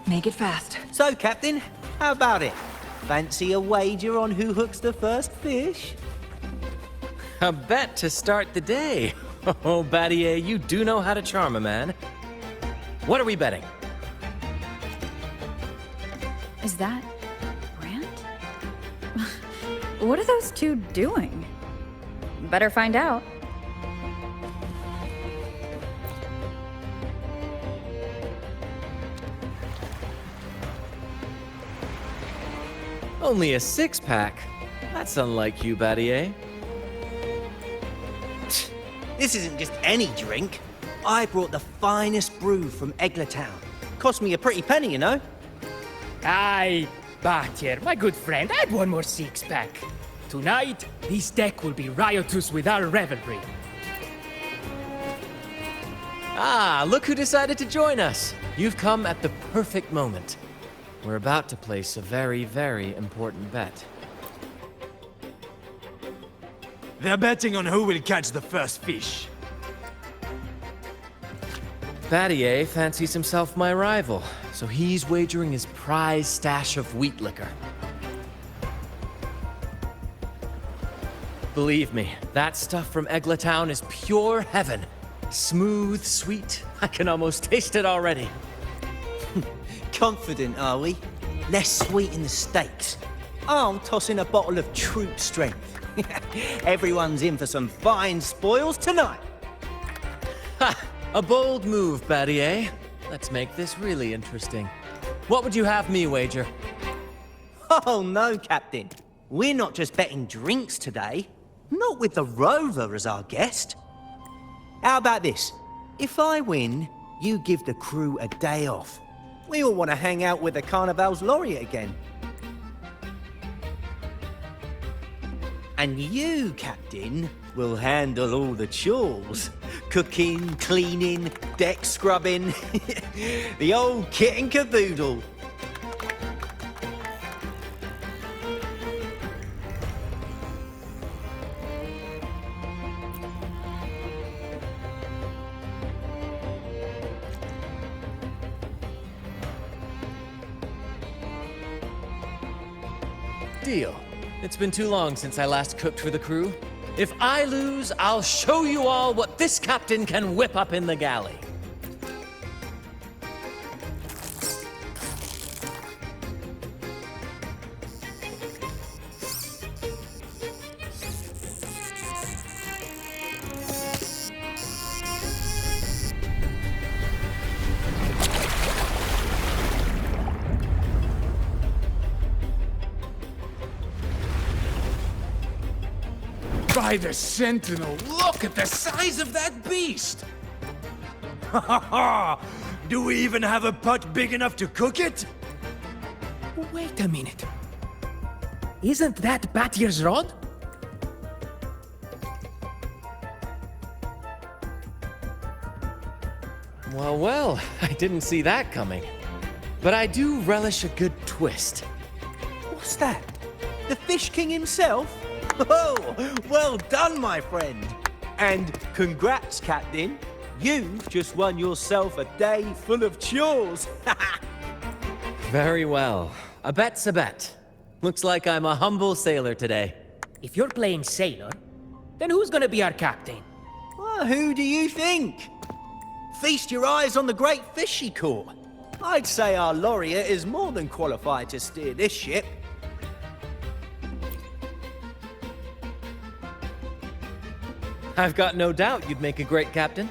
Make it fast. So, Captain, how about it? Fancy a wager on who hooks the first fish? A bet to start the day. Oh, Battier, you do know how to charm a man. What are we betting? Is that Brant? What are those two doing? Better find out. Only a six-pack. That's unlike you, Battier. This isn't just any drink. I brought the finest brew from Eglatown. Cost me a pretty penny, you know. Aye, Battier, my good friend, add one more six-pack. Tonight, this deck will be riotous with our revelry. Ah, look who decided to join us. You've come at the perfect moment. We're about to place a very, very important bet. They're betting on who will catch the first fish. Battier fancies himself my rival, so he's wagering his prize stash of wheat liquor. Believe me, that stuff from Eglatown is pure heaven. Smooth, sweet. I can almost taste it already. Confident, are we? Less sweet in the steaks. I'll toss in a bottle of troop strength. Everyone's in for some fine spoils tonight. Ha! A bold move, Battier. Let's make this really interesting. What would you have me wager? Oh no, Captain. We're not just betting drinks today. Not with the Rover as our guest. How about this? If I win, you give the crew a day off. We all want to hang out with the Carnival's laureate again. And you, Captain, will handle all the chores. Cooking, cleaning, deck scrubbing. The old kit and caboodle. Deal. It's been too long since I last cooked for the crew. If I lose, I'll show you all what this captain can whip up in the galley. By the Sentinel, look at the size of that beast! Ha ha ha! Do we even have a pot big enough to cook it? Wait a minute. Isn't that Battier's rod? Well, well, I didn't see that coming. But I do relish a good twist. What's that? The Fish King himself? Oh, well done, my friend. And congrats, Captain. You've just won yourself a day full of chores. Very well. A bet's a bet. Looks like I'm a humble sailor today. If you're playing sailor, then who's gonna be our captain? Well, who do you think? Feast your eyes on the great fish she caught. I'd say our laureate is more than qualified to steer this ship. I've got no doubt you'd make a great captain.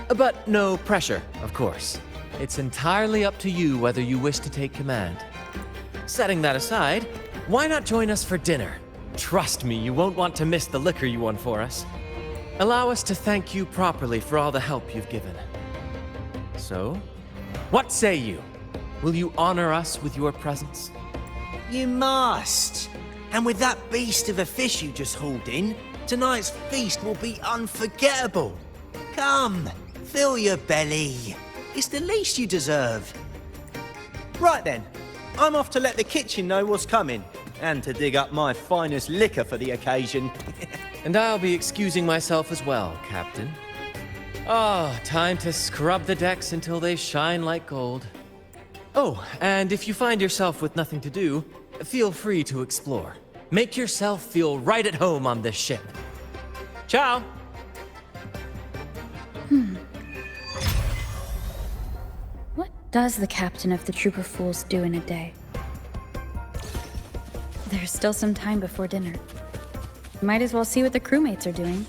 But no pressure, of course. It's entirely up to you whether you wish to take command. Setting that aside, why not join us for dinner? Trust me, you won't want to miss the liquor you won for us. Allow us to thank you properly for all the help you've given. So, what say you? Will you honor us with your presence? You must. And with that beast of a fish you just hauled in, tonight's feast will be unforgettable. Come, fill your belly. It's the least you deserve. Right then, I'm off to let the kitchen know what's coming, and to dig up my finest liquor for the occasion. And I'll be excusing myself as well, Captain. Oh, time to scrub the decks until they shine like gold. Oh, and if you find yourself with nothing to do, feel free to explore. Make yourself feel right at home on this ship. Ciao! What does the captain of the Troop of Fools do in a day? There's still some time before dinner. Might as well see what the crewmates are doing.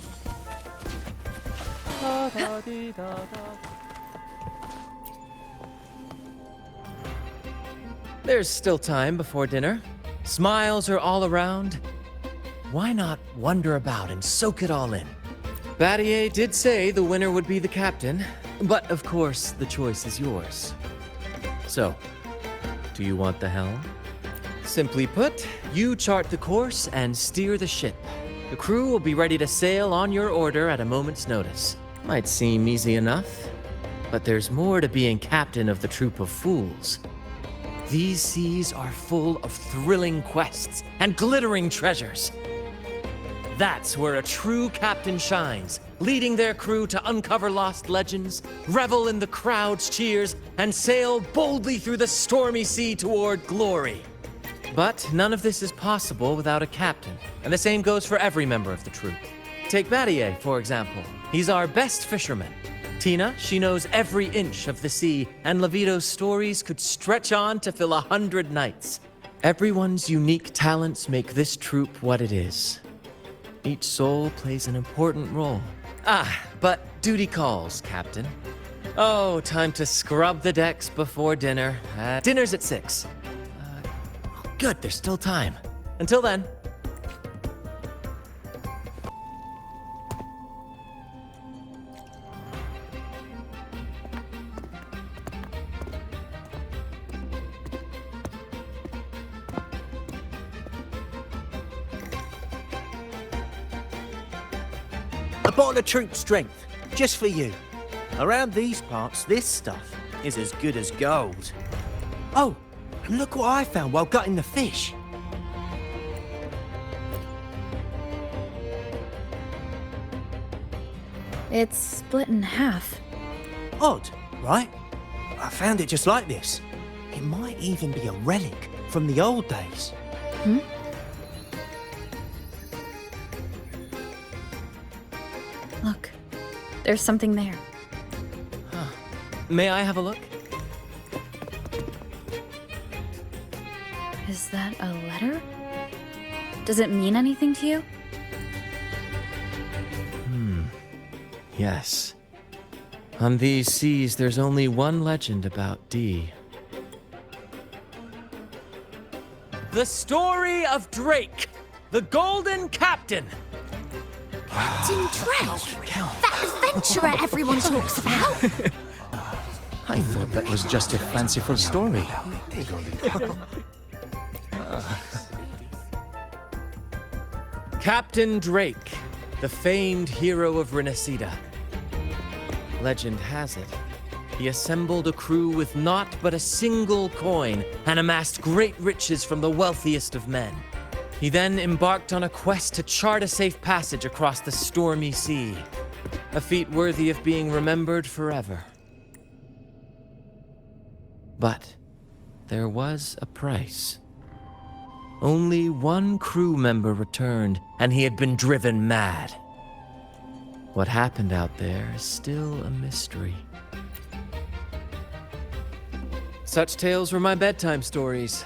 There's still time before dinner. Smiles are all around. Why not wander about and soak it all in? Battier did say the winner would be the captain, but of course the choice is yours. So, do you want the helm? Simply put, you chart the course and steer the ship. The crew will be ready to sail on your order at a moment's notice. Might seem easy enough, but there's more to being captain of the Troop of Fools. These seas are full of thrilling quests and glittering treasures. That's where a true captain shines, leading their crew to uncover lost legends, revel in the crowd's cheers, and sail boldly through the stormy sea toward glory. But none of this is possible without a captain, and the same goes for every member of the troop. Take Battier, for example. He's our best fisherman. Tina, she knows every inch of the sea, and Levito's stories could stretch on to fill 100 nights. Everyone's unique talents make this troop what it is. Each soul plays an important role. But duty calls, Captain. Oh, time to scrub the decks before dinner. Dinner's at 6. Good, there's still time. Until then. A bottle of troop strength, just for you. Around these parts, this stuff is as good as gold. Oh, and look what I found while gutting the fish. It's split in half. Odd, right? I found it just like this. It might even be a relic from the old days. Look, there's something there. May I have a look? Is that a letter? Does it mean anything to you? Yes. On these seas, there's only one legend about Dee. The story of Drake, the Golden Captain. Captain Drake? That adventurer everyone talks about? I thought that was just a fanciful story. Captain Drake, the famed hero of Renacida. Legend has it, he assembled a crew with naught but a single coin and amassed great riches from the wealthiest of men. He then embarked on a quest to chart a safe passage across the stormy sea, a feat worthy of being remembered forever. But there was a price. Only one crew member returned, and he had been driven mad. What happened out there is still a mystery. Such tales were my bedtime stories.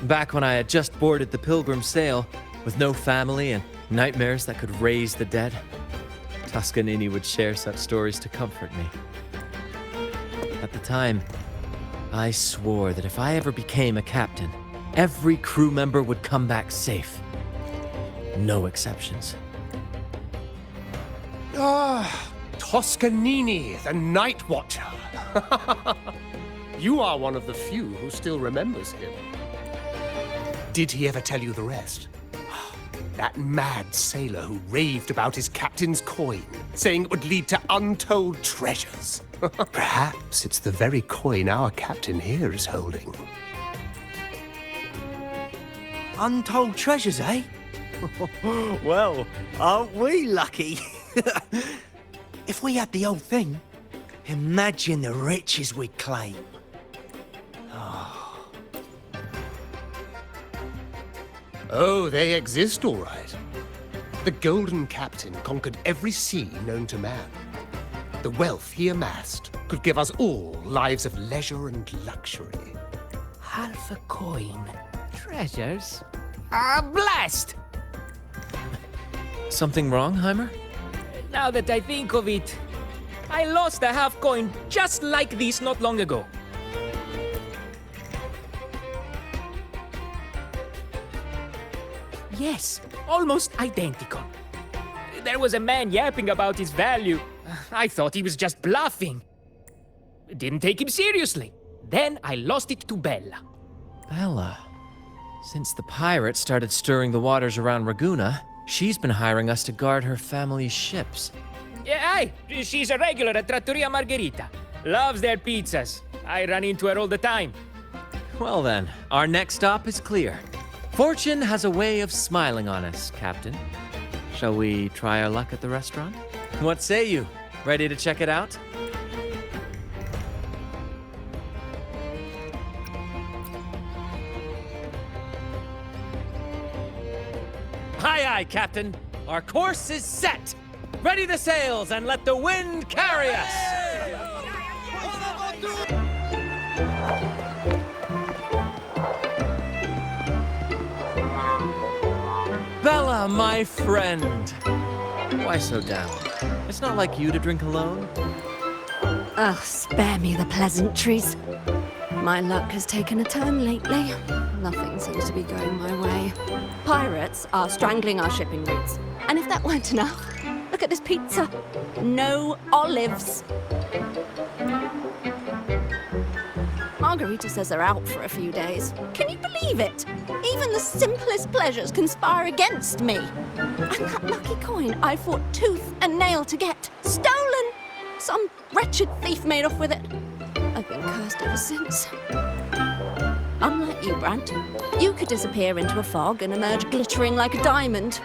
Back when I had just boarded the Pilgrim sail, with no family and nightmares that could raise the dead, Toscanini would share such stories to comfort me. At the time, I swore that if I ever became a captain, every crew member would come back safe. No exceptions. Toscanini, the Night Watcher. You are one of the few who still remembers him. Did he ever tell you the rest? That mad sailor who raved about his captain's coin, saying it would lead to untold treasures. Perhaps it's the very coin our captain here is holding. Untold treasures, eh? Well, aren't we lucky? If we had the whole thing, imagine the riches we'd claim. Oh, they exist, all right. The Golden Captain conquered every sea known to man. The wealth he amassed could give us all lives of leisure and luxury. Half a coin. Treasures? Blast! Something wrong, Heimer? Now that I think of it, I lost a half coin just like this not long ago. Yes, almost identical. There was a man yapping about his value. I thought he was just bluffing. Didn't take him seriously. Then I lost it to Bella. Bella. Since the pirates started stirring the waters around Raguna, she's been hiring us to guard her family's ships. Yeah, aye, she's a regular at Trattoria Margherita. Loves their pizzas. I run into her all the time. Well then, our next stop is clear. Fortune has a way of smiling on us, Captain. Shall we try our luck at the restaurant? What say you? Ready to check it out? Aye, aye, Captain. Our course is set. Ready the sails and let the wind carry us. Bella, my friend. Why so down? It's not like you to drink alone. Oh, spare me the pleasantries. My luck has taken a turn lately. Nothing seems to be going my way. Pirates are strangling our shipping routes. And if that weren't enough, look at this pizza. No olives. Margarita says they're out for a few days. Can you believe it? Even the simplest pleasures conspire against me. And that lucky coin I fought tooth and nail to get, stolen! Some wretched thief made off with it. I've been cursed ever since. Unlike you, Brant, you could disappear into a fog and emerge glittering like a diamond.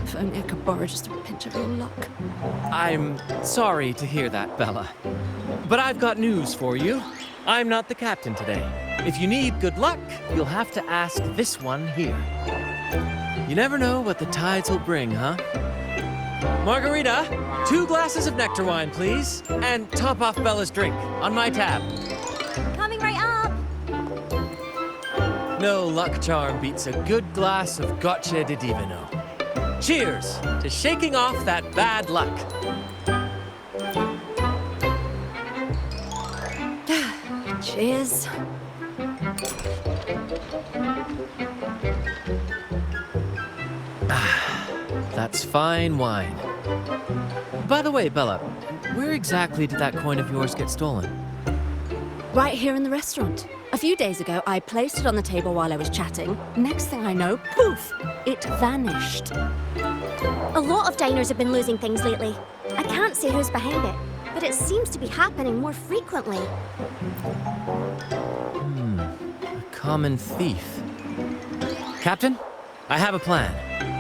If only I could borrow just a pinch of your luck. I'm sorry to hear that, Bella. But I've got news for you. I'm not the captain today. If you need good luck, you'll have to ask this one here. You never know what the tides will bring, huh? Margarita, 2 glasses of nectar wine, please. And top off Bella's drink on my tab. Coming right up! No luck charm beats a good glass of Gocce di Divino. Cheers to shaking off that bad luck. Cheers. That's fine wine. By the way, Bella, where exactly did that coin of yours get stolen? Right here in the restaurant. A few days ago, I placed it on the table while I was chatting. Next thing I know, poof, it vanished. A lot of diners have been losing things lately. I can't say who's behind it, but it seems to be happening more frequently. A common thief. Captain, I have a plan,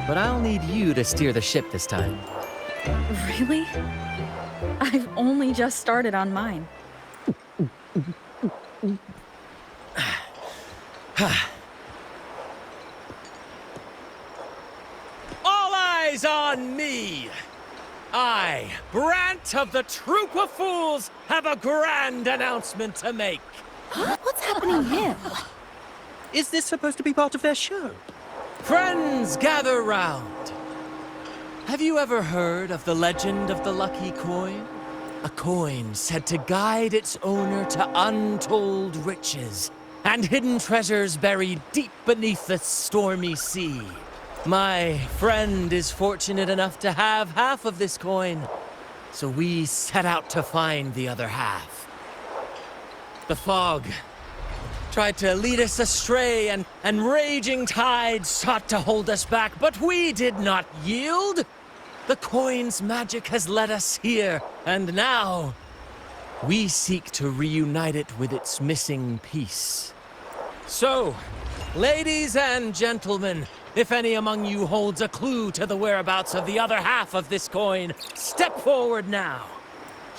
but I'll need you to steer the ship this time. Really? I've only just started on mine. All eyes on me! I, Brant of the Troop of Fools, have a grand announcement to make. What's happening here? Is this supposed to be part of their show? Friends, gather round. Have you ever heard of the legend of the lucky coin? A coin said to guide its owner to untold riches and hidden treasures buried deep beneath the stormy sea. My friend is fortunate enough to have half of this coin, so we set out to find the other half. The fog tried to lead us astray, and raging tides sought to hold us back, but we did not yield. The coin's magic has led us here, and now we seek to reunite it with its missing piece. So, ladies and gentlemen, if any among you holds a clue to the whereabouts of the other half of this coin, step forward now.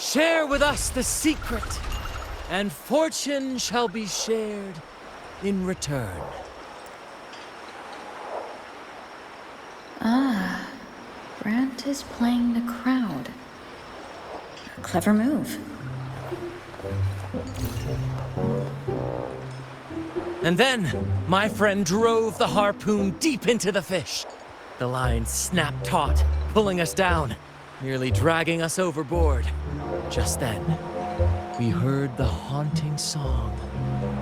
Share with us the secret, and fortune shall be shared in return. Ah, Brant is playing the crowd. A clever move. And then, my friend drove the harpoon deep into the fish. The line snapped taut, pulling us down, nearly dragging us overboard. Just then, we heard the haunting song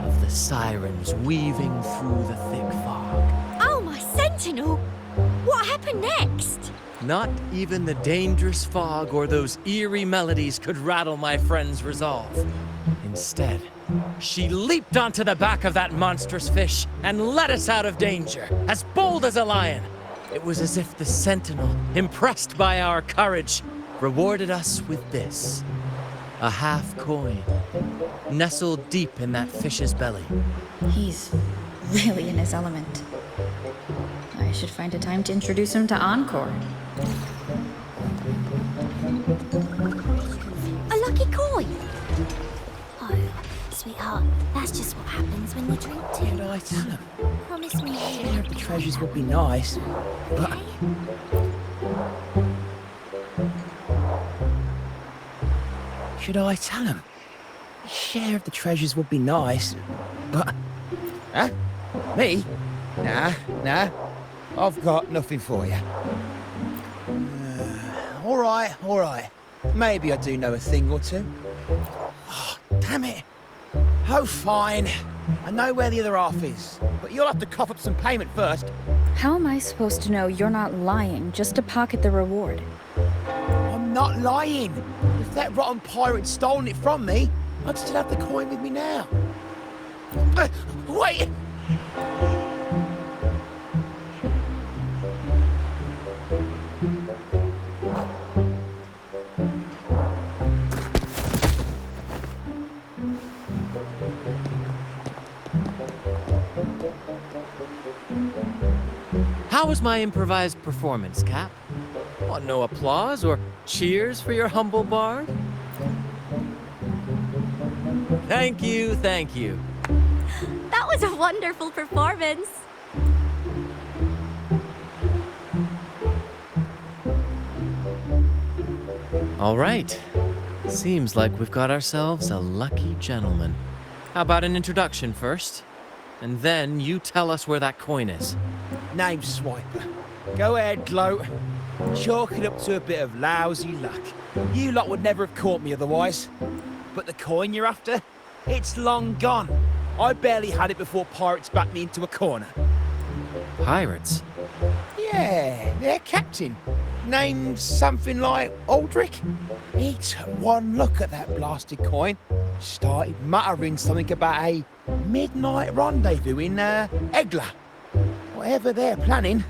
of the sirens weaving through the thick fog. Oh, my sentinel! What happened next? Not even the dangerous fog or those eerie melodies could rattle my friend's resolve. Instead, she leaped onto the back of that monstrous fish and led us out of danger, as bold as a lion. It was as if the sentinel, impressed by our courage, rewarded us with this. A half coin, nestled deep in that fish's belly. He's really in his element. I should find a time to introduce him to Encore. A lucky coin? Oh, sweetheart, that's just what happens when you drink too Should I much. tell him? Promise me Share of the treasures would be nice, but should I tell him? Share of the treasures would be nice, but... Huh? Me? Nah. I've got nothing for you. All right. Maybe I do know a thing or two. Oh, damn it. Oh, fine. I know where the other half is, but you'll have to cough up some payment first. How am I supposed to know you're not lying just to pocket the reward? I'm not lying. If that rotten pirate'd stolen it from me, I'd still have the coin with me now. Wait! How was my improvised performance, Cap? Want no applause or cheers for your humble bard? Thank you. That was a wonderful performance. All right. Seems like we've got ourselves a lucky gentleman. How about an introduction first? And then you tell us where that coin is. Name Swiper. Go ahead, Gloat. Chalk it up to a bit of lousy luck. You lot would never have caught me otherwise. But the coin you're after? It's long gone. I barely had it before pirates backed me into a corner. Pirates? Yeah, their captain. Named something like Aldrich. He took one look at that blasted coin. Started muttering something about a midnight rendezvous in Egla. Whatever they're planning.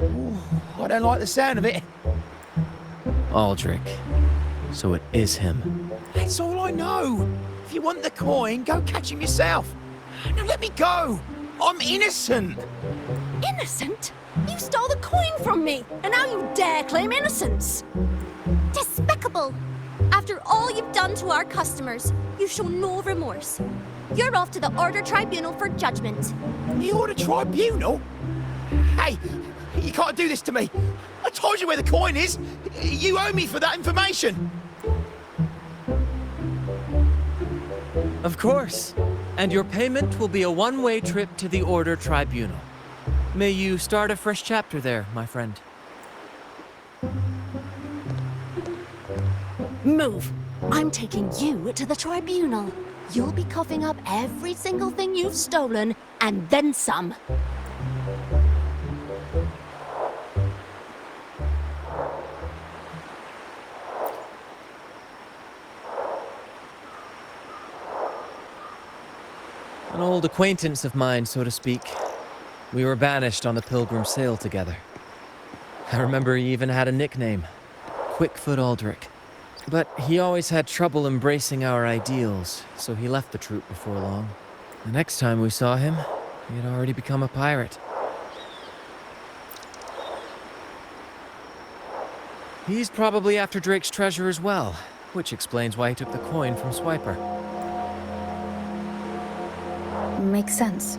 Ooh, I don't like the sound of it. Aldrich. So it is him. That's all I know. If you want the coin, go catch him yourself. Now let me go. I'm innocent. Innocent? You stole the coin from me, and now you dare claim innocence. Despicable! After all you've done to our customers, you show no remorse. You're off to the Order Tribunal for judgment. The Order Tribunal? Hey, you can't do this to me. I told you where the coin is. You owe me for that information. Of course. And your payment will be a one-way trip to the Order Tribunal. May you start a fresh chapter there, my friend. Move. I'm taking you to the tribunal. You'll be coughing up every single thing you've stolen, and then some. An old acquaintance of mine, so to speak. We were banished on the Pilgrim sail together. I remember he even had a nickname, Quickfoot Aldrich. But he always had trouble embracing our ideals, so he left the troop before long. The next time we saw him, he had already become a pirate. He's probably after Drake's treasure as well. which explains why he took the coin from Swiper. Makes sense.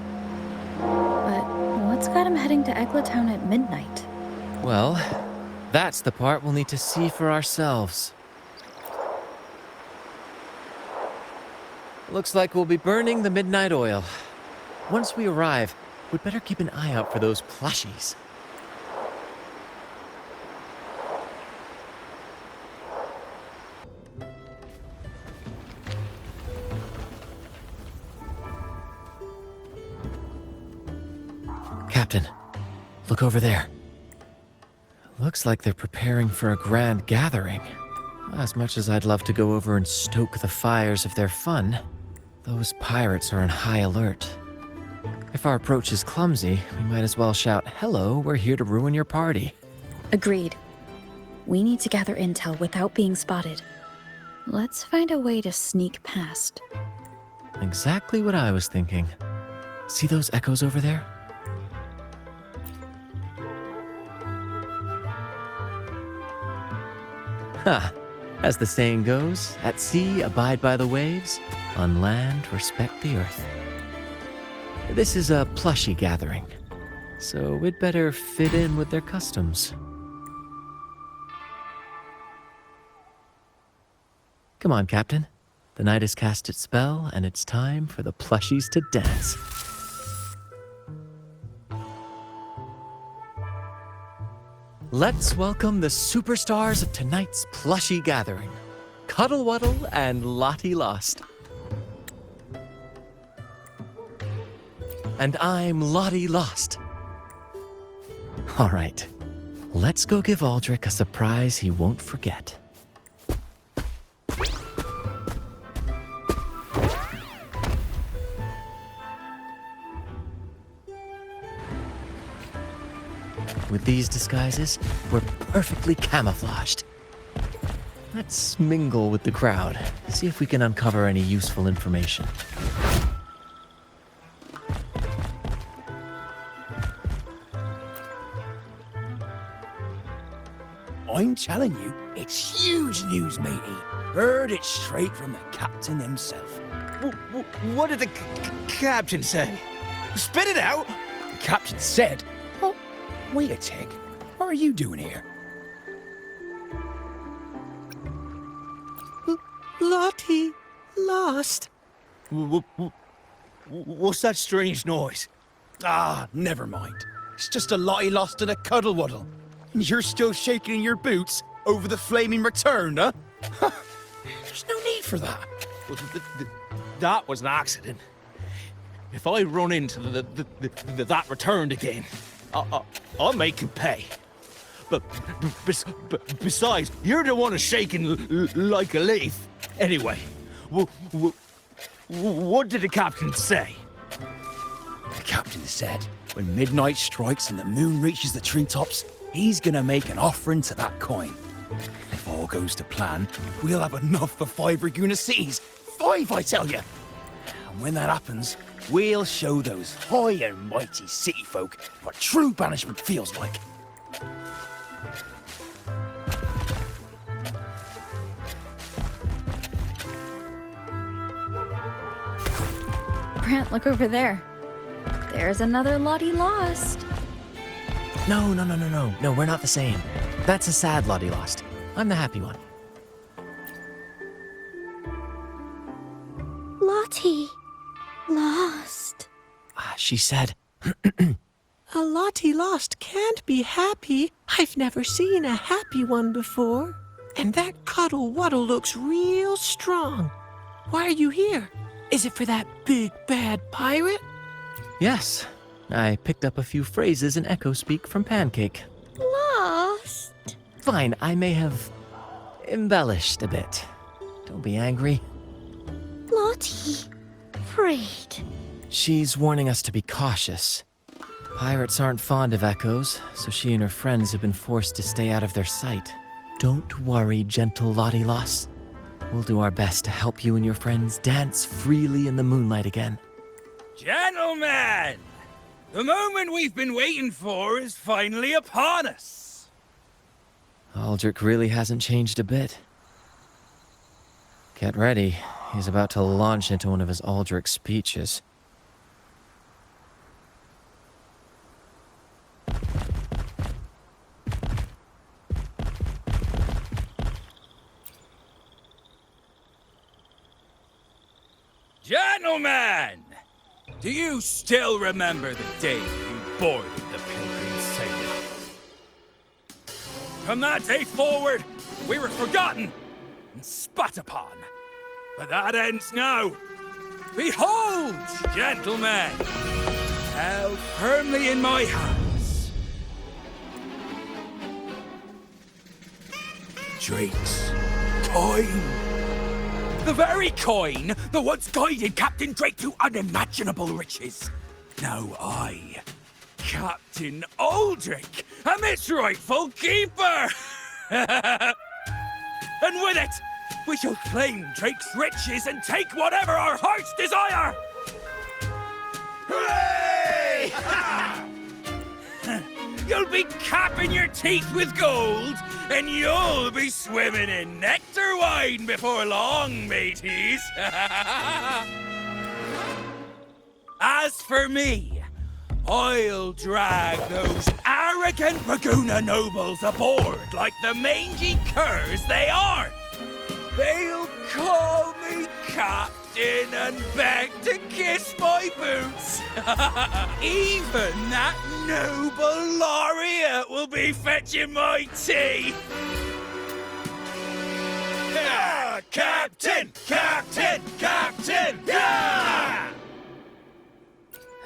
But what's got him heading to Eglatown at midnight? Well, that's the part we'll need to see for ourselves. Looks like we'll be burning the midnight oil. Once we arrive, we'd better keep an eye out for those plushies. Captain, look over there. Looks like they're preparing for a grand gathering. As much as I'd love to go over and stoke the fires of their fun, those pirates are on high alert. If our approach is clumsy, we might as well shout, "Hello, we're here to ruin your party." Agreed. We need to gather intel without being spotted. Let's find a way to sneak past. Exactly what I was thinking. See those echoes over there? Ha! As the saying goes, at sea abide by the waves, on land respect the earth. This is a plushie gathering, so we'd better fit in with their customs. Come on, Captain. The night has cast its spell, and it's time for the plushies to dance. Let's welcome the superstars of tonight's plushie gathering, Cuddle Wuddle and Lottie Lost. And I'm Lottie Lost. All right, let's go give Aldrich a surprise he won't forget. With these disguises, we're perfectly camouflaged. Let's mingle with the crowd, see if we can uncover any useful information. I'm telling you, it's huge news, matey. Heard it straight from the captain himself. What did the captain say? Spit it out! The captain said, "Oh, wait a tick. What are you doing here?" Lottie Lost. What's that strange noise? Ah, never mind. It's just a Lottie Lost and a Cuddle Wuddle. And you're still shaking in your boots over the flaming return, huh? There's no need for that. Well, that was an accident. If I run into that returned again, I'll make you pay. But besides, you're the one who's shaking like a leaf. Anyway, what did the captain say? The captain said, when midnight strikes and the moon reaches the treetops, he's gonna make an offering to that coin. If all goes to plan, we'll have enough for 5 Raguna cities. 5, I tell you! And when that happens, we'll show those high and mighty city folk what true banishment feels like. Brant, look over there. There's another Lottie Lost. No, we're not the same. That's a sad Lottie Lost. I'm the happy one. Lottie. Lost. She said, A Lottie Lost can't be happy. I've never seen a happy one before. And that Cuddle Wuddle looks real strong. Why are you here? Is it for that big bad pirate? yes. I picked up a few phrases in Echo Speak from Pancake. Lost. Fine, I may have embellished a bit. Don't be angry. Lottie. Afraid. She's warning us to be cautious. Pirates aren't fond of echoes, so she and her friends have been forced to stay out of their sight. Don't worry, gentle Lottie Lost. We'll do our best to help you and your friends dance freely in the moonlight again. Gentlemen! The moment we've been waiting for is finally upon us. Aldrich really hasn't changed a bit. Get ready. He's about to launch into one of his Aldrich speeches. Gentlemen! Do you still remember the day you boarded the Pilgrim Sailor? From that day forward, we were forgotten and spat upon. But that ends now. Behold, gentlemen, held firmly in my hands, Drake's coin. The very coin that once guided Captain Drake to unimaginable riches. Now I, Captain Aldrich, am its rightful keeper! And with it, we shall claim Drake's riches and take whatever our hearts desire! Hooray! You'll be capping your teeth with gold, and you'll be swimming in nectar wine before long, mateys. As for me, I'll drag those arrogant Raguna nobles aboard like the mangy curs they are. They'll call me captain and beg to kiss my boots. Even that noble laureate will be fetching my tea. Yeah, Captain! Captain! Captain! Yeah!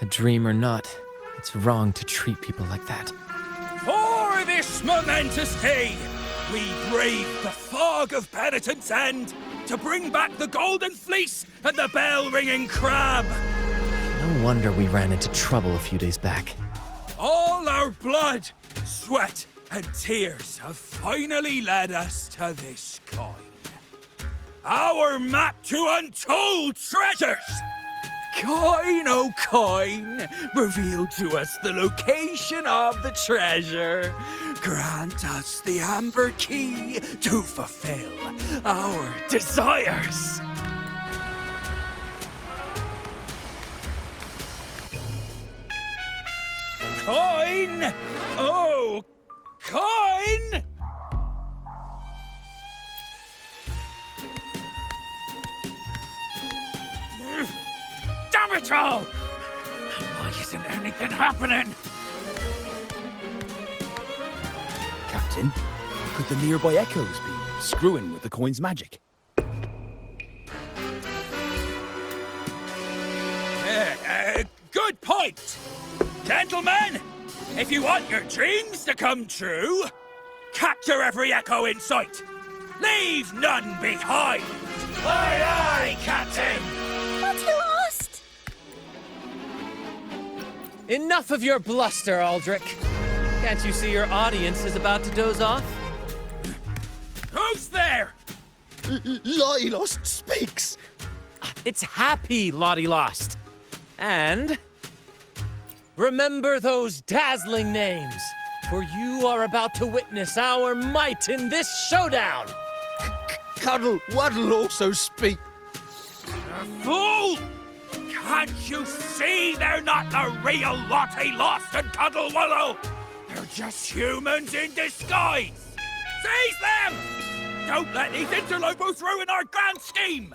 A dream or not, it's wrong to treat people like that. For this momentous day, we brave the fog of penitence and to bring back the golden fleece and the bell-ringing crab. No wonder we ran into trouble a few days back. All our blood, sweat, and tears have finally led us to this coin. Our map to untold treasures! Coin, oh coin, reveal to us the location of the treasure. Grant us the amber key to fulfill our desires. Coin! Oh, coin! Damn it all! Why isn't anything happening? Captain, could the nearby echoes be screwing with the coin's magic? Good point! Gentlemen, if you want your dreams to come true, capture every echo in sight. Leave none behind. Aye, aye, Captain! But you lost! Enough of your bluster, Aldrich. Can't you see your audience is about to doze off? Who's there? Lottie Lost speaks. It's happy, Lottie Lost. And remember those dazzling names, for you are about to witness our might in this showdown. Cuddle Waddle also speak. Fool! Can't you see they're not the real Lottie Lost and Cuddle Wallow? They're just humans in disguise! Seize them! Don't let these interlopers ruin our grand scheme!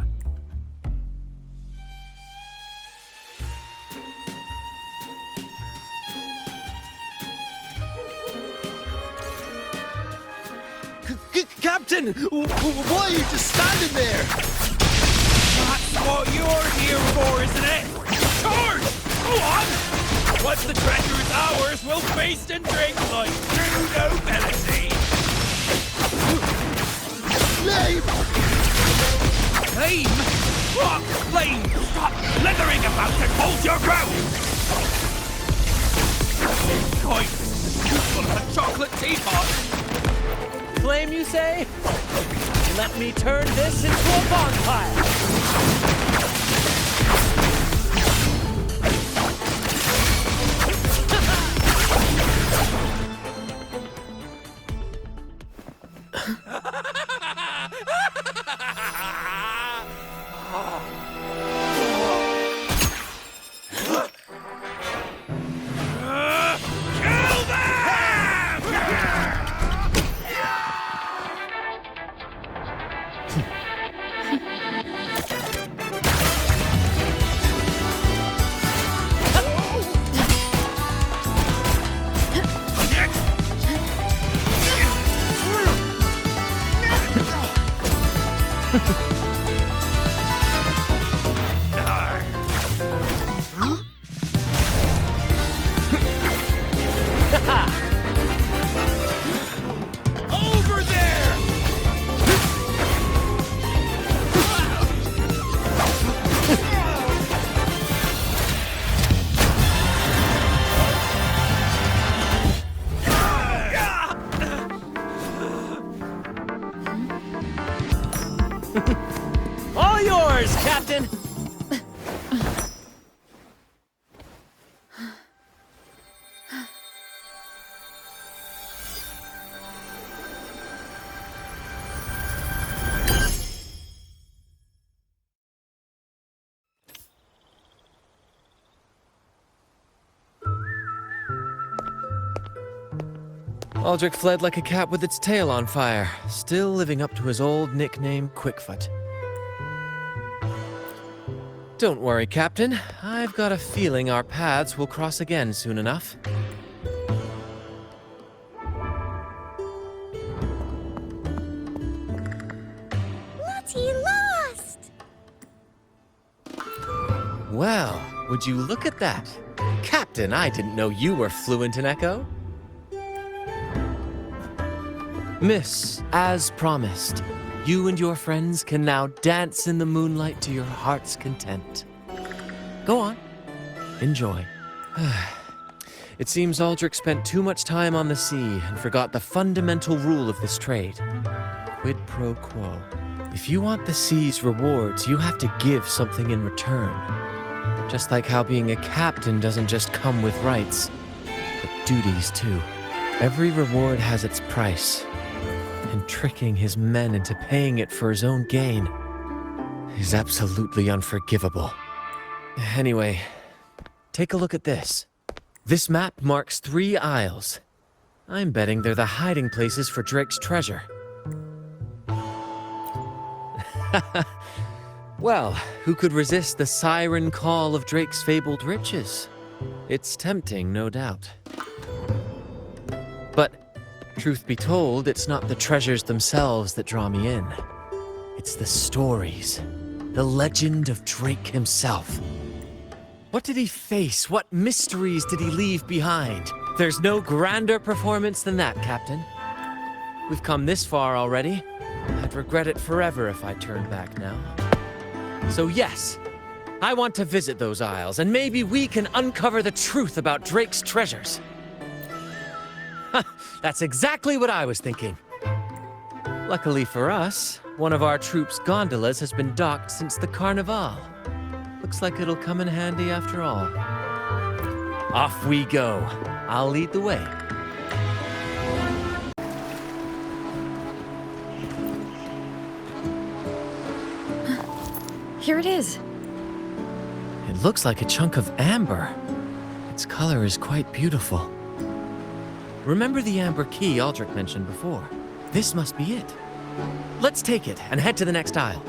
Captain, why are you just standing there? That's what you're here for, isn't it? Charge! Go on! Once the treasure's ours, we'll feast and drink like true nobility. Flame! Flame? What flame? Stop slithering about and hold your ground! Coin is useful as a chocolate teapot. Flame, you say? Let me turn this into a bonfire. Kill them! Over there! All yours, Captain! Aldrich fled like a cat with its tail on fire, still living up to his old nickname, Quickfoot. Don't worry, Captain. I've got a feeling our paths will cross again soon enough. Lottie lost! Well, would you look at that? Captain, I didn't know you were fluent in Echo. Miss, as promised, you and your friends can now dance in the moonlight to your heart's content. Go on. Enjoy. It seems Aldrich spent too much time on the sea and forgot the fundamental rule of this trade. Quid pro quo. If you want the sea's rewards, you have to give something in return. Just like how being a captain doesn't just come with rights, but duties too. Every reward has its price. And tricking his men into paying it for his own gain is absolutely unforgivable. Anyway, take a look at this. This map marks 3 isles. I'm betting they're the hiding places for Drake's treasure. Well, who could resist the siren call of Drake's fabled riches? It's tempting, no doubt. But truth be told, it's not the treasures themselves that draw me in. It's the stories, the legend of Drake himself. What did he face? What mysteries did he leave behind? There's no grander performance than that, Captain. We've come this far already. I'd regret it forever if I turned back now. So yes, I want to visit those isles, and maybe we can uncover the truth about Drake's treasures. That's exactly what I was thinking. Luckily for us, one of our troop's gondolas has been docked since the Carnival. Looks like it'll come in handy after all. Off we go. I'll lead the way. Here it is. It looks like a chunk of amber. Its color is quite beautiful. Remember the amber key Aldrich mentioned before? This must be it. Let's take it and head to the next aisle.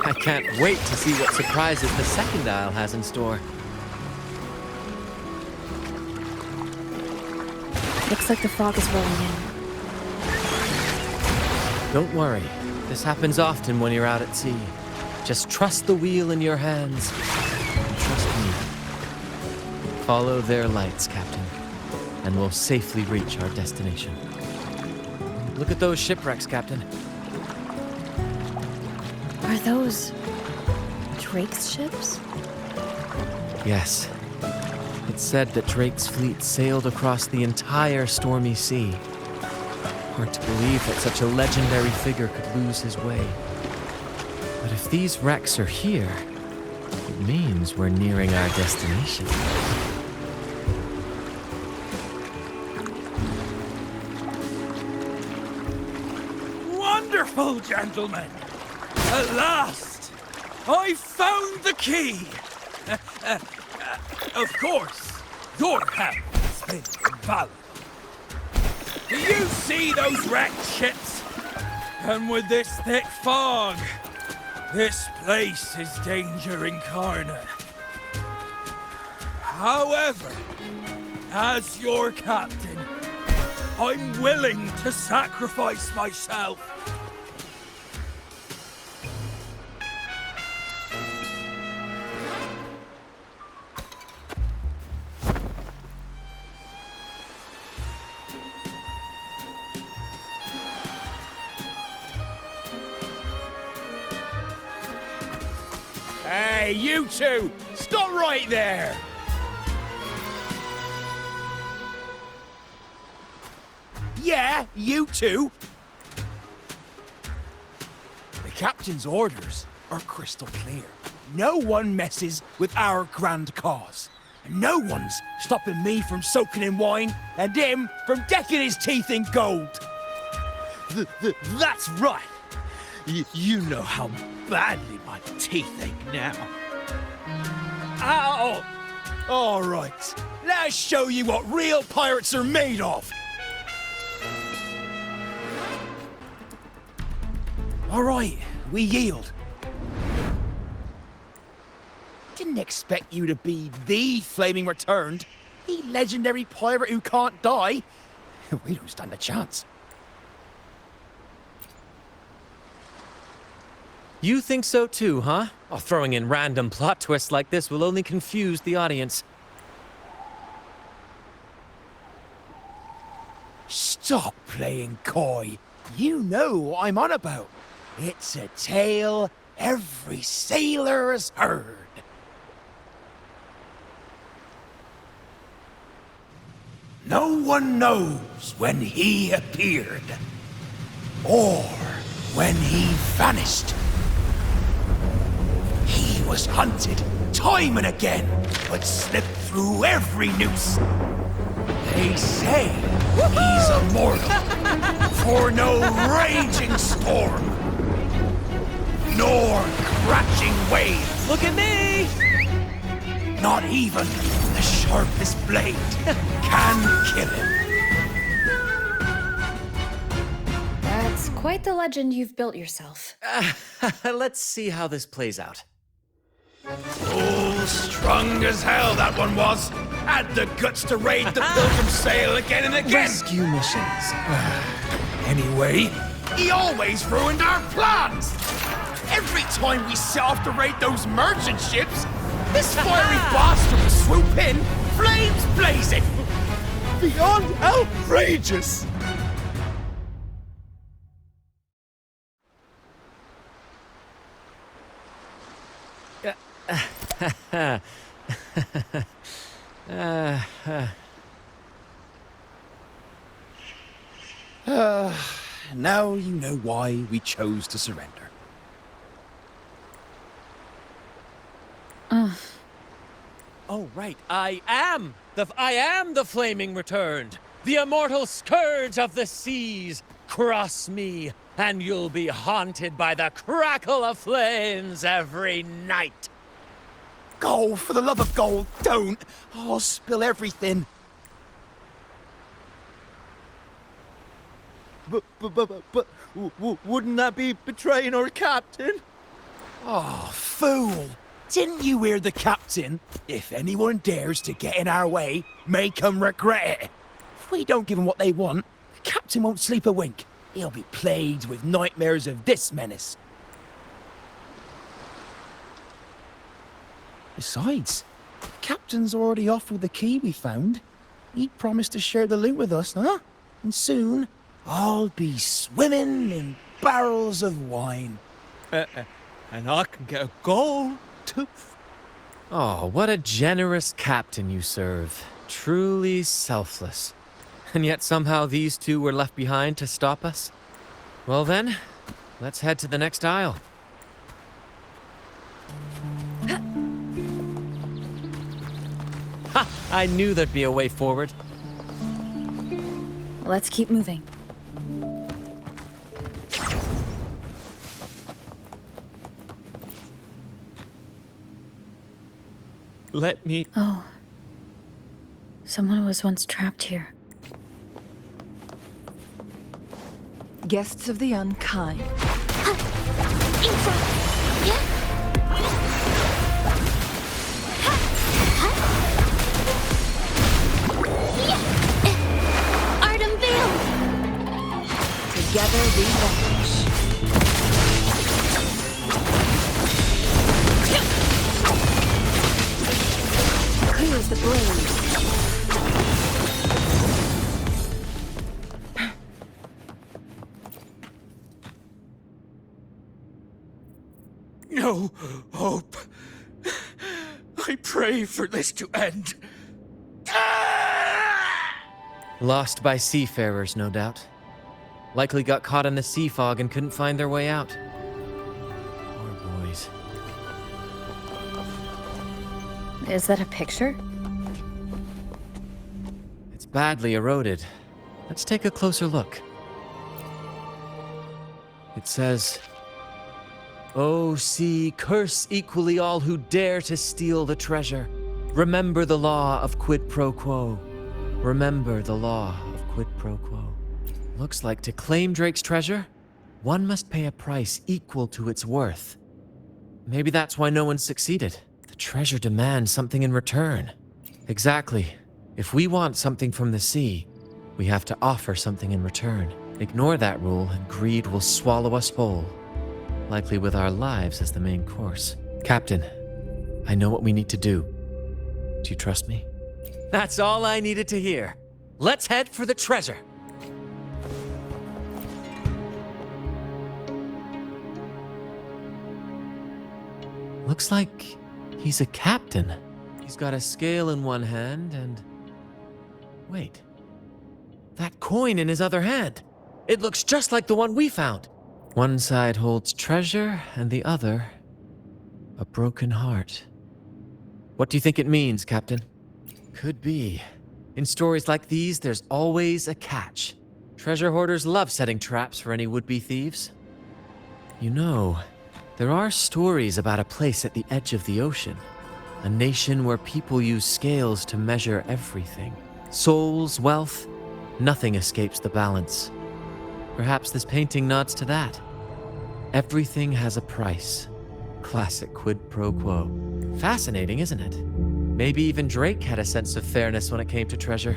I can't wait to see what surprises the second aisle has in store. Looks like the fog is rolling in. Don't worry. This happens often when you're out at sea. Just trust the wheel in your hands. And trust me. Follow their lights, Captain, and we'll safely reach our destination. Look at those shipwrecks, Captain. Are those Drake's ships? Yes. It's said that Drake's fleet sailed across the entire stormy sea. Hard to believe that such a legendary figure could lose his way. But if these wrecks are here, it means we're nearing our destination. Wonderful, gentlemen! At last, I found the key! Of course, your help has been invaluable. Do you see those wrecked ships? And with this thick fog, this place is danger incarnate. However, as your captain, I'm willing to sacrifice myself. Hey, you two! Stop right there! Yeah, you two! The captain's orders are crystal clear. No one messes with our grand cause. And no one's stopping me from soaking in wine and him from decking his teeth in gold. That's right. You know how badly my teeth ache now. Ow! All right, let's show you what real pirates are made of. All right, we yield. Didn't expect you to be the Flaming Returned, the legendary pirate who can't die. We don't stand a chance. You think so too, huh? Oh, throwing in random plot twists like this will only confuse the audience. Stop playing coy. You know what I'm on about. It's a tale every sailor has heard. No one knows when he appeared, or when he vanished. He was hunted time and again, but slipped through every noose. They say he's immortal, for no raging storm, nor crashing wave. Look at me! Not even the sharpest blade can kill him. That's quite the legend you've built yourself. Let's see how this plays out. Oh, strong as hell that one was. Had the guts to raid the Pilgrim Sail again and again. Rescue missions. Anyway, he always ruined our plans. Every time we set off to raid those merchant ships, this fiery bastard would swoop in, flames blazing. Beyond outrageous. Now you know why we chose to surrender. Oh, right. I am the Flaming Returned, the immortal scourge of the seas. Cross me, and you'll be haunted by the crackle of flames every night. Gold, for the love of gold, don't! I'll spill everything. But wouldn't that be betraying our captain? Oh, fool! Didn't you hear the captain? If anyone dares to get in our way, make them regret it. If we don't give them what they want, the captain won't sleep a wink. He'll be plagued with nightmares of this menace. Besides, the captain's already off with the key we found. He promised to share the loot with us, huh? And soon, I'll be swimming in barrels of wine. And I can get a gold tooth. Oh, what a generous captain you serve. Truly selfless. And yet somehow these two were left behind to stop us? Well then, let's head to the next isle. I knew there'd be a way forward. Let's keep moving. Let me... Oh. Someone was once trapped here. Guests of the unkind. Artem Veil! Together we vanish. Clear as the blaze. No hope. I pray for this to end. Lost by seafarers, no doubt. Likely got caught in the sea fog and couldn't find their way out. Poor boys. Is that a picture? It's badly eroded. Let's take a closer look. It says, "O sea, curse equally all who dare to steal the treasure. Remember the law of quid pro quo. Remember the law of quid pro quo." Looks like to claim Drake's treasure, one must pay a price equal to its worth. Maybe that's why no one succeeded. The treasure demands something in return. Exactly. If we want something from the sea, we have to offer something in return. Ignore that rule and greed will swallow us whole. Likely with our lives as the main course. Captain, I know what we need to do. Do you trust me? That's all I needed to hear. Let's head for the treasure. Looks like he's a captain. He's got a scale in one hand and... Wait. That coin in his other hand. It looks just like the one we found. One side holds treasure and the other... a broken heart. What do you think it means, Captain? Could be. In stories like these, there's always a catch. Treasure hoarders love setting traps for any would-be thieves. You know, there are stories about a place at the edge of the ocean. A nation where people use scales to measure everything. Souls, wealth, nothing escapes the balance. Perhaps this painting nods to that. Everything has a price. Classic quid pro quo. Fascinating, isn't it? Maybe even Drake had a sense of fairness when it came to treasure.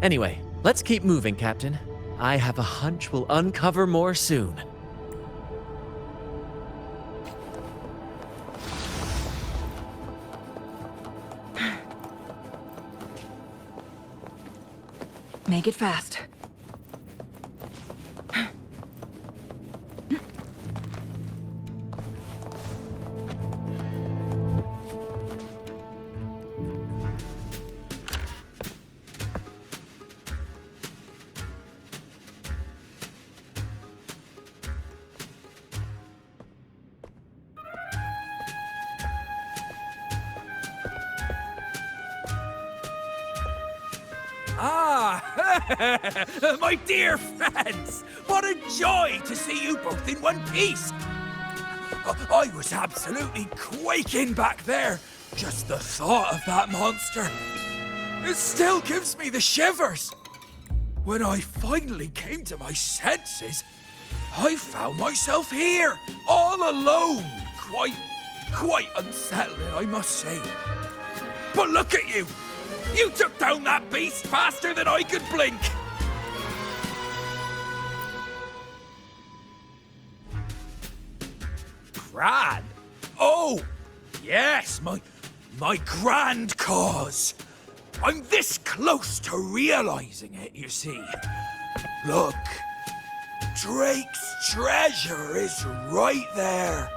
Anyway, let's keep moving, Captain. I have a hunch we'll uncover more soon. Make it fast. My dear friends! What a joy to see you both in one piece! I was absolutely quaking back there. Just the thought of that monster. It still gives me the shivers. When I finally came to my senses, I found myself here, all alone. Quite unsettling, I must say. But look at you! You took down that beast faster than I could blink! Grand? Oh! Yes, my grand cause. I'm this close to realizing it, you see. Look, Drake's treasure is right there.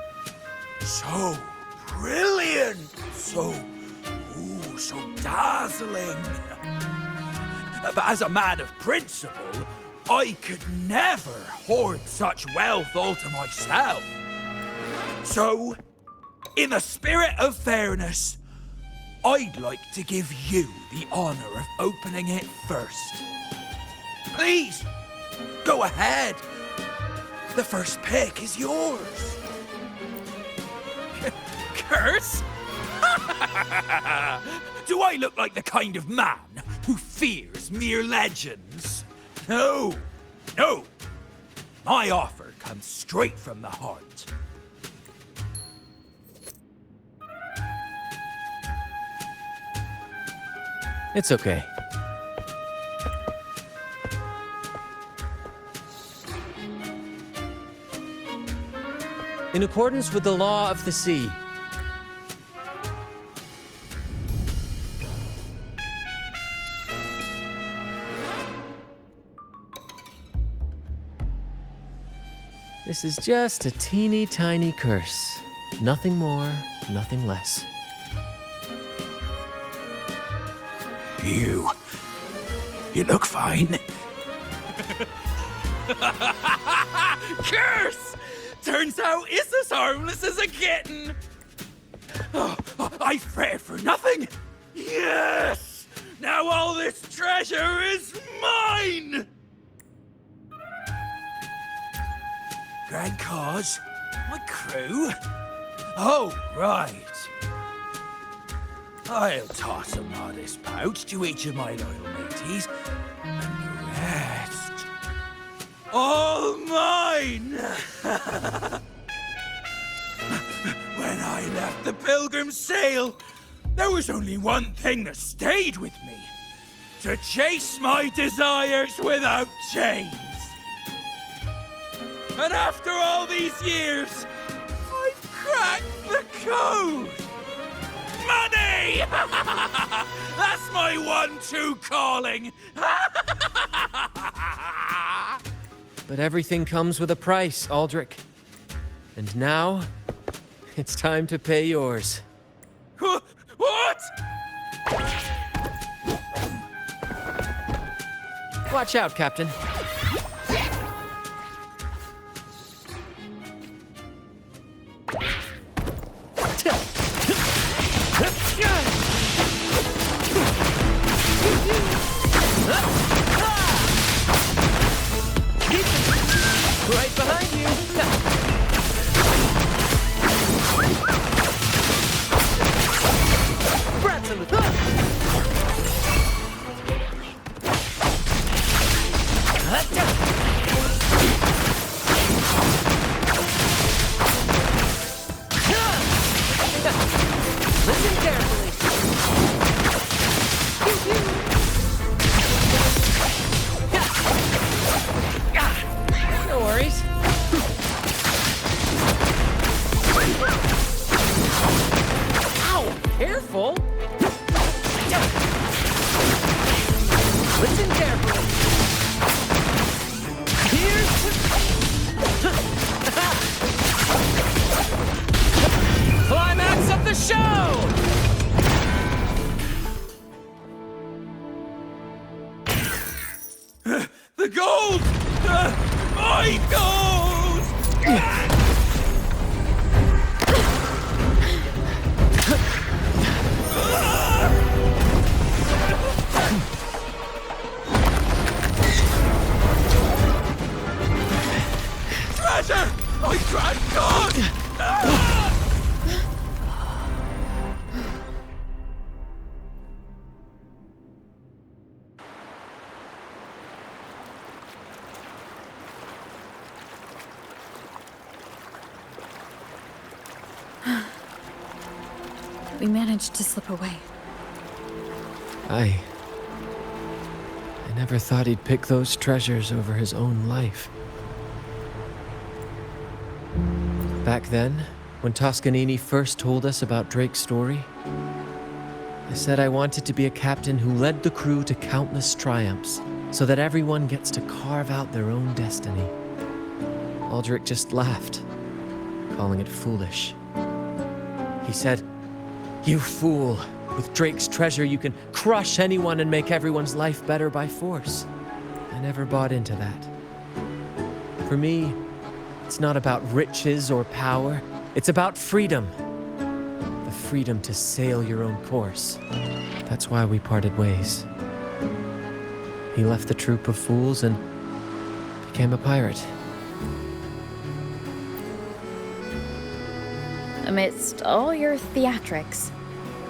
So brilliant, so dazzling. But as a man of principle, I could never hoard such wealth all to myself. So, in the spirit of fairness, I'd like to give you the honor of opening it first. Please, go ahead. The first pick is yours. Curse? Do I look like the kind of man who fears mere legends? No, no. My offer comes straight from the heart. It's okay. In accordance with the law of the sea, this is just a teeny tiny curse. Nothing more, nothing less. You look fine. Curse! Turns out it's as harmless as a kitten. Oh, I fretted for nothing. Yes! Now all this treasure is mine! Grand cause? My crew? Oh, right. I'll toss a modest pouch to each of my loyal mateys, and the rest, all mine! When I left the Pilgrim's Sail, there was only one thing that stayed with me: to chase my desires without chains. And after all these years, I've cracked the code! Money! That's my one-two calling! but everything comes with a price, Aldrich. And now, it's time to pay yours. What? Watch out, Captain. Right behind you. Brant Story. Listen carefully. No worries. Ow! Careful! Listen carefully. Here's climax of the show! The gold! My gold! Treasure! My grand god! We managed to slip away. I never thought he'd pick those treasures over his own life. Back then, when Toscanini first told us about Drake's story, I said I wanted to be a captain who led the crew to countless triumphs, so that everyone gets to carve out their own destiny. Aldrich just laughed, calling it foolish. He said, "You fool! With Drake's treasure, you can crush anyone and make everyone's life better by force." I never bought into that. For me, it's not about riches or power. It's about freedom. The freedom to sail your own course. That's why we parted ways. He left the troop of fools and became a pirate. Amidst all your theatrics,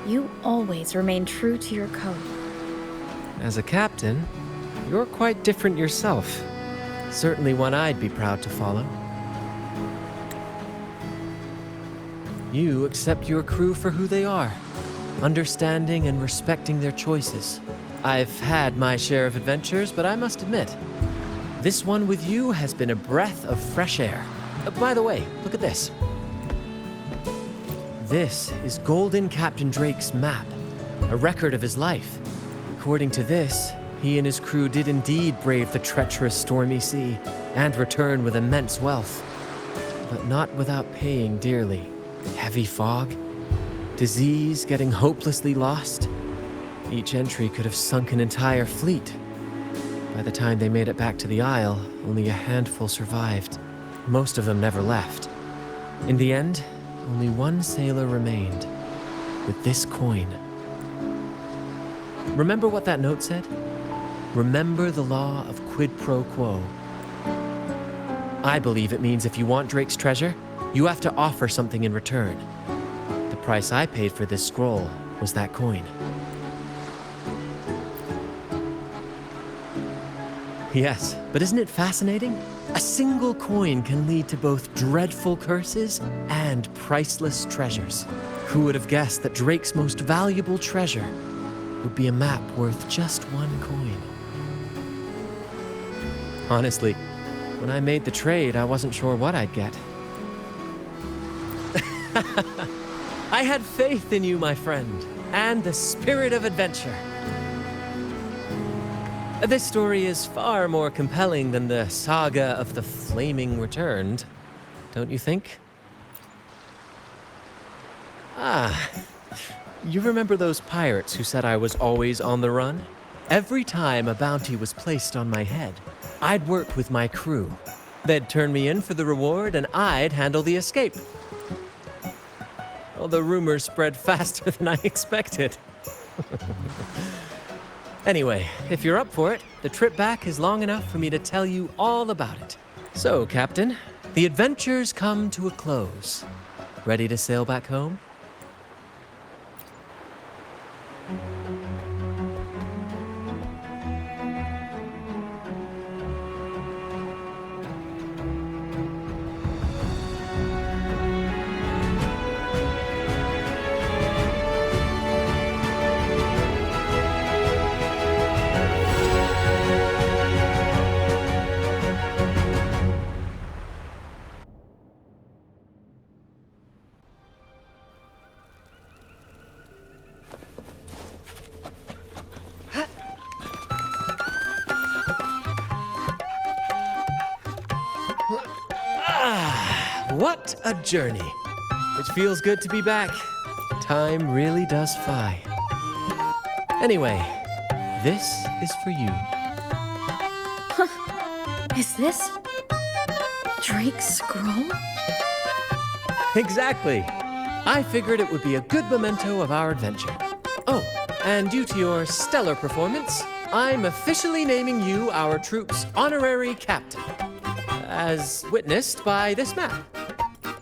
you always remain true to your code. As a captain, you're quite different yourself. Certainly one I'd be proud to follow. You accept your crew for who they are, understanding and respecting their choices. I've had my share of adventures, but I must admit, this one with you has been a breath of fresh air. By the way, look at this. This is Golden Captain Drake's map, a record of his life. According to this, he and his crew did indeed brave the treacherous stormy sea and return with immense wealth, but not without paying dearly. Heavy fog, disease, getting hopelessly lost. Each entry could have sunk an entire fleet. By the time they made it back to the Isle, only a handful survived. Most of them never left. In the end, only one sailor remained, with this coin. Remember what that note said? Remember the law of quid pro quo. I believe it means if you want Drake's treasure, you have to offer something in return. The price I paid for this scroll was that coin. Yes, but isn't it fascinating? A single coin can lead to both dreadful curses and priceless treasures. Who would have guessed that Drake's most valuable treasure would be a map worth just one coin? Honestly, when I made the trade, I wasn't sure what I'd get. I had faith in you, my friend, and the spirit of adventure. This story is far more compelling than the saga of the Flaming Returned, don't you think? Ah, you remember those pirates who said I was always on the run? Every time a bounty was placed on my head, I'd work with my crew. They'd turn me in for the reward and I'd handle the escape. Well, the rumors spread faster than I expected. Anyway, if you're up for it, the trip back is long enough for me to tell you all about it. So, Captain, the adventures come to a close. Ready to sail back home? What a journey. It feels good to be back. Time really does fly. Anyway, this is for you. Is this Drake's scroll? Exactly. I figured it would be a good memento of our adventure. Oh, and due to your stellar performance, I'm officially naming you our troop's honorary captain, as witnessed by this map.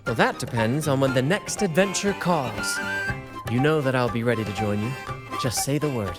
Well, that depends on when the next adventure calls. You know that I'll be ready to join you. Just say the word.